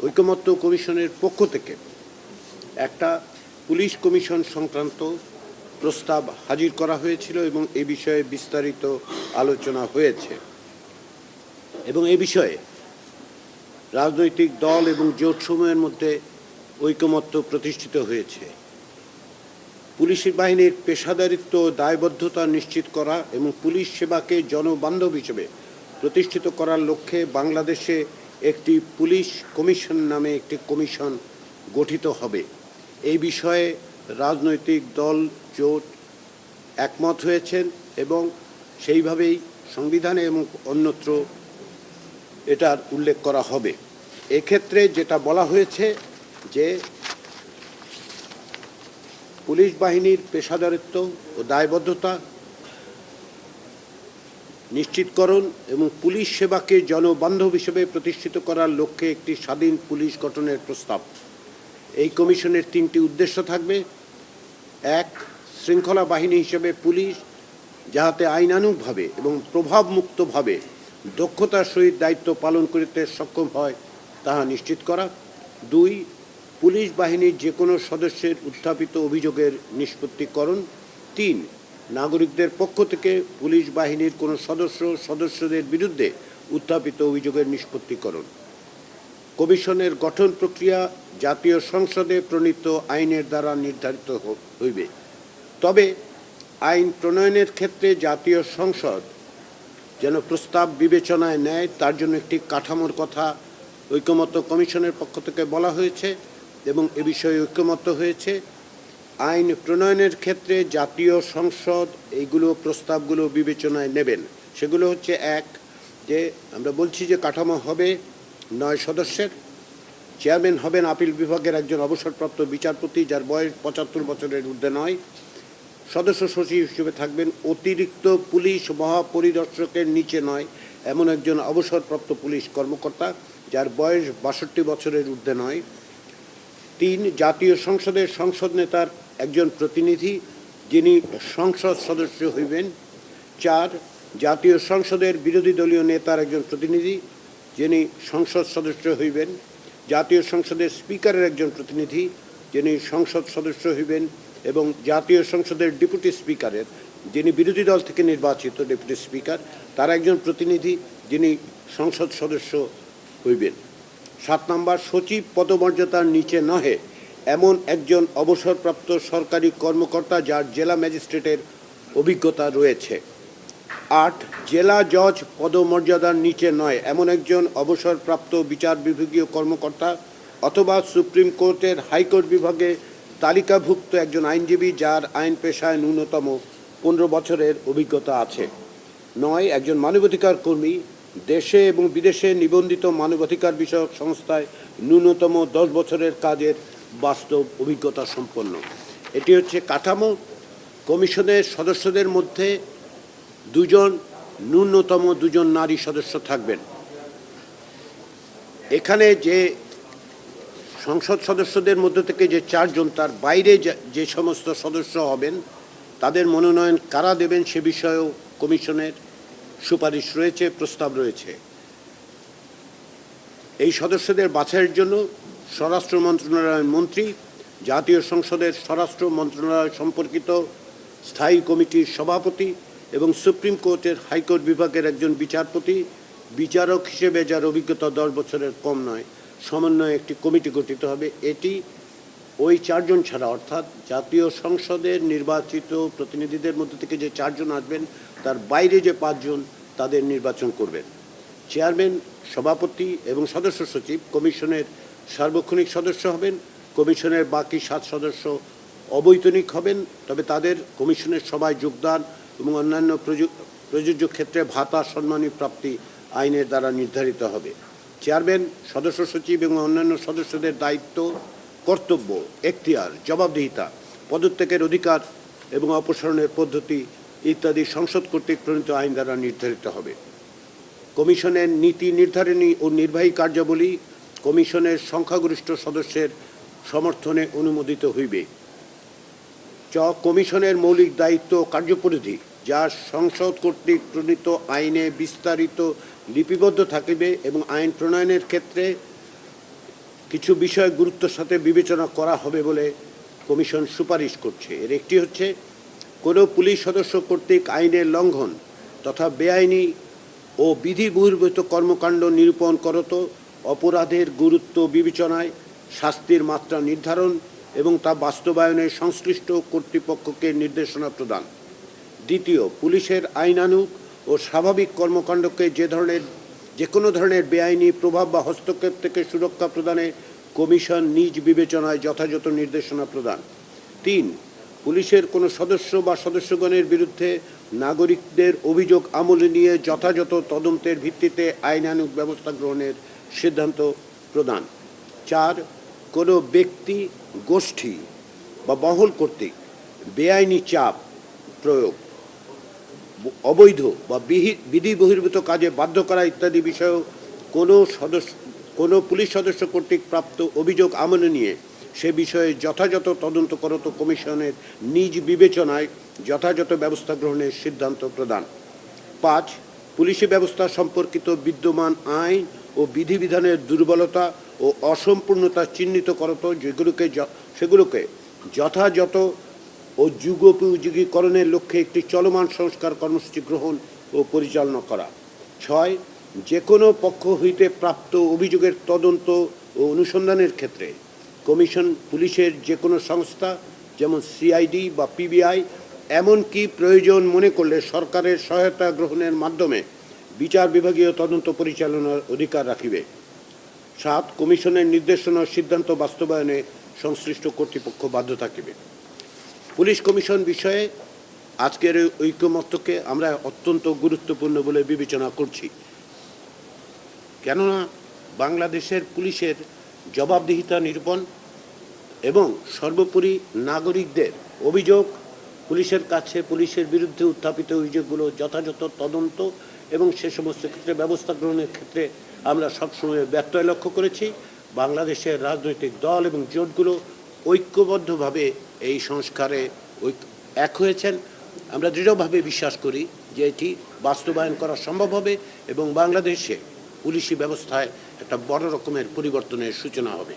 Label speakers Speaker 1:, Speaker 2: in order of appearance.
Speaker 1: ঐকমত্য কমিশনের পক্ষ থেকে একটা পুলিশ কমিশন সংক্রান্ত প্রস্তাব হাজির করা হয়েছিল এবং এ বিষয়ে বিস্তারিত আলোচনা হয়েছে এবং এ বিষয়ে রাজনৈতিক দল এবং জোটসমূহের মধ্যে ঐকমত্য প্রতিষ্ঠিত হয়েছে। পুলিশ বাহিনীর পেশাদারিত্ব ও দায়বদ্ধতা নিশ্চিত করা এবং পুলিশ সেবাকে জনবান্ধব হিসেবে প্রতিষ্ঠিত করার লক্ষ্যে বাংলাদেশে একটি পুলিশ কমিশন নামে একটি কমিশন গঠিত হবে। এই বিষয়ে রাজনৈতিক দল জোট একমত হয়েছেন এবং সেইভাবেই সংবিধানে এবং অন্যত্র এটার উল্লেখ করা হবে। এক্ষেত্রে যেটা বলা হয়েছে যে পুলিশ বাহিনীর পেশাদারিত্ব ও দায়বদ্ধতা নিশ্চিতকরণ এবং পুলিশ সেবাকে জনবান্ধব হিসেবে প্রতিষ্ঠিত করার লক্ষ্যে একটি স্বাধীন পুলিশ গঠনের প্রস্তাব। এই কমিশনের তিনটি উদ্দেশ্য থাকবে। এক, শৃঙ্খলা বাহিনী হিসেবে পুলিশ যাহাতে আইনানুগভাবে এবং প্রভাবমুক্তভাবে দক্ষতার সহিত দায়িত্ব পালন করিতে সক্ষম হয় তাহা নিশ্চিত করা। দুই, পুলিশ বাহিনীর যে কোনো সদস্যের উত্থাপিত অভিযোগের নিষ্পত্তিকরণ। তিন, নাগরিকদের পক্ষ থেকে পুলিশ বাহিনীর কোনো সদস্যদের বিরুদ্ধে উত্থাপিত অভিযোগের নিষ্পত্তিকরণ। কমিশনের গঠন প্রক্রিয়া জাতীয় সংসদে প্রণীত আইনের দ্বারা নির্ধারিত হইবে। তবে আইন প্রণয়নের ক্ষেত্রে জাতীয় সংসদ যেন প্রস্তাব বিবেচনায় নেয় তার জন্য একটি কাঠামোর কথা ঐকমত্য কমিশনের পক্ষ থেকে বলা হয়েছে এবং এ বিষয়ে ঐকমত্য হয়েছে। আইন প্রণয়নের ক্ষেত্রে জাতীয় সংসদ এইগুলো প্রস্তাবগুলো বিবেচনায় নেবেন। সেগুলো হচ্ছে, এক, যে আমরা বলছি যে কাঠামো হবে 9 সদস্যের। চেয়ারম্যান হবেন আপিল বিভাগের একজন অবসরপ্রাপ্ত বিচারপতি যার বয়স 75 বছরের ঊর্ধ্বে নয়। সদস্য সচিব হিসেবে থাকবেন অতিরিক্ত পুলিশ মহাপরিদর্শকের নিচে নয় এমন একজন অবসরপ্রাপ্ত পুলিশ কর্মকর্তা যার বয়স 62 বছরের ঊর্ধ্বে নয়। 3, জাতীয় সংসদের সংসদ নেতার একজন প্রতিনিধি যিনি সংসদ সদস্য হইবেন। 4, জাতীয় সংসদের বিরোধী দলীয় নেতার একজন প্রতিনিধি যিনি সংসদ সদস্য হইবেন। জাতীয় সংসদের স্পিকারের একজন প্রতিনিধি যিনি সংসদ সদস্য হইবেন এবং জাতীয় সংসদের ডেপুটি স্পিকারের যিনি বিরোধী দল থেকে নির্বাচিত ডেপুটি স্পিকার তার একজন প্রতিনিধি যিনি সংসদ সদস্য হইবেন। 7 নম্বর, সচিব পদমর্যাদার নিচে নহে এমন একজন অবসরপ্রাপ্ত সরকারি কর্মকর্তা যার জেলা ম্যাজিস্ট্রেটের অভিজ্ঞতা রয়েছে। 8, জেলা জজ পদমর্যাদার নিচে নয় এমন একজন অবসরপ্রাপ্ত বিচার বিভাগীয় কর্মকর্তা অথবা সুপ্রিম কোর্টের হাইকোর্ট বিভাগে তালিকাভুক্ত একজন আইনজীবী যার আইন পেশায় ন্যূনতম 15 বছরের অভিজ্ঞতা আছে। 9, একজন মানবাধিকার কর্মী দেশে এবং বিদেশে নিবন্ধিত মানবাধিকার বিষয়ক সংস্থায় ন্যূনতম 10 বছরের কাজের বাস্তব অভিজ্ঞতা সম্পন্ন। এটি হচ্ছে কাঠামো। কমিশনের সদস্যদের মধ্যে ন্যূনতম 2 নারী সদস্য থাকবেন। এখানে যে সংসদ সদস্যদের মধ্য থেকে যে 4 জন তার বাইরে যে সমস্ত সদস্য হবেন তাদের মনোনয়ন কারা দেবেন সে বিষয়েও কমিশনের সুপারিশ রয়েছে, প্রস্তাব রয়েছে। এই সদস্যদের বাছাইয়ের জন্য স্বরাষ্ট্র মন্ত্রণালয়ের মন্ত্রী, জাতীয় সংসদের স্বরাষ্ট্র মন্ত্রণালয় সম্পর্কিত স্থায়ী কমিটির সভাপতি এবং সুপ্রিম কোর্টের হাইকোর্ট বিভাগের একজন বিচারপতি বিচারক হিসেবে যার অভিজ্ঞতা 10 বছরের কম নয় সমন্বয়ে একটি কমিটি গঠিত হবে। এটি ওই 4 জন ছাড়া অর্থাৎ জাতীয় সংসদের নির্বাচিত প্রতিনিধিদের মধ্যে থেকে যে 4 জন আসবেন তার বাইরে যে 5 জন তাদের নির্বাচন করবেন। চেয়ারম্যান, সভাপতি এবং সদস্য সচিব কমিশনের সার্বক্ষণিক সদস্য হবেন। কমিশনের বাকি 7 সদস্য অবৈতনিক হবেন, তবে তাদের কমিশনের সভায় যোগদান এবং অন্যান্য প্রযোজ্য ক্ষেত্রে ভাতা সম্মানী প্রাপ্তি আইনের দ্বারা নির্ধারিত হবে। চেয়ারম্যান, সদস্য সচিব এবং অন্যান্য সদস্যদের দায়িত্ব, কর্তব্য, এখতিয়ার, জবাবদিহিতা, পদত্যাগের অধিকার এবং অপসারণের পদ্ধতি ইত্যাদি সংসদ কর্তৃক প্রণীত আইন দ্বারা নির্ধারিত হবে। কমিশনের নীতি নির্ধারণী ও নির্বাহী কার্যাবলী কমিশনের সংখ্যাগরিষ্ঠ সদস্যের সমর্থনে অনুমোদিত হইবে। কমিশনের মৌলিক দায়িত্ব ও কার্যপরিধি যা সংসদ কর্তৃক প্রণীত আইনে বিস্তারিত লিপিবদ্ধ থাকিবে এবং আইন প্রণয়নের ক্ষেত্রে কিছু বিষয় গুরুত্বের সাথে বিবেচনা করা হবে বলে কমিশন সুপারিশ করছে। এর একটি হচ্ছে, কোনো পুলিশ সদস্য কর্তৃক আইনের লঙ্ঘন তথা বেআইনি ও বিধি বহির্ভূত কর্মকাণ্ড নিরূপণ করত অপরাধের গুরুত্ব বিবেচনায় শাস্তির মাত্রা নির্ধারণ এবং তা বাস্তবায়নে সংশ্লিষ্ট কর্তৃপক্ষকে নির্দেশনা প্রদান। দ্বিতীয়, পুলিশের আইনানুগ ও স্বাভাবিক কর্মকাণ্ডকে যে কোনো ধরনের বেআইনি প্রভাব বা হস্তক্ষেপ থেকে সুরক্ষা প্রদানে কমিশন নিজ বিবেচনায় যথাযথ নির্দেশনা প্রদান। 3, পুলিশের কোনো সদস্য বা সদস্যগণের বিরুদ্ধে নাগরিকদের অভিযোগ আমলে নিয়ে যথাযথ তদন্তের ভিত্তিতে আইনানুগ ব্যবস্থা গ্রহণের সিদ্ধান্ত প্রদান। 4, কোনো ব্যক্তি, গোষ্ঠী বা মহল কর্তৃক বেআইনি চাপ প্রয়োগ, অবৈধ বা বিধি বহির্ভূত কাজে বাধ্য করা ইত্যাদি বিষয়েও কোনো পুলিশ সদস্য কর্তৃক প্রাপ্ত অভিযোগ আমলে নিয়ে সে বিষয়ে যথাযথ তদন্ত করত কমিশনের নিজ বিবেচনায় যথাযথ ব্যবস্থা গ্রহণের সিদ্ধান্ত প্রদান। 5, পুলিশি ব্যবস্থা সম্পর্কিত বিদ্যমান আইন ও বিধিবিধানের দুর্বলতা ও অসম্পূর্ণতা চিহ্নিত করত সেগুলোকে যথাযথ ও যুগোপযোগীকরণের লক্ষ্যে একটি চলমান সংস্কার কর্মসূচি গ্রহণ ও পরিচালনা করা। 6, যে কোনো পক্ষ হইতে প্রাপ্ত অভিযোগের তদন্ত ও অনুসন্ধানের ক্ষেত্রে কমিশন পুলিশের যে কোনো সংস্থা, যেমন সিআইডি বা পিবিআই, এমনকি প্রয়োজন মনে করলে সরকারের সহায়তা গ্রহণের মাধ্যমে বিচার বিভাগীয় তদন্ত পরিচালনার অধিকার রাখিবে। 7, কমিশনের নির্দেশনা সিদ্ধান্ত বাস্তবায়নে সংশ্লিষ্ট কর্তৃপক্ষ বাধ্য থাকিবে। পুলিশ কমিশন বিষয়ে আজকের ঐকমত্যকে আমরা অত্যন্ত গুরুত্বপূর্ণ বলে বিবেচনা করছি, কেননা বাংলাদেশের পুলিশের জবাবদিহিতা নিরূপণ এবং সর্বোপরি নাগরিকদের অভিযোগ, পুলিশের কাছে পুলিশের বিরুদ্ধে উত্থাপিত অভিযোগগুলো যথাযথ তদন্ত এবং সে সমস্ত ক্ষেত্রে ব্যবস্থা গ্রহণের ক্ষেত্রে আমরা সবসময় ব্যত্যয় লক্ষ্য করেছি। বাংলাদেশের রাজনৈতিক দল এবং জোটগুলো ঐক্যবদ্ধভাবে এই সংস্কারে এক হয়েছেন। আমরা দৃঢ়ভাবে বিশ্বাস করি যে এটি বাস্তবায়ন করা সম্ভব হবে এবং বাংলাদেশে পুলিশি ব্যবস্থায় একটা বড় রকমের পরিবর্তনের সূচনা হবে।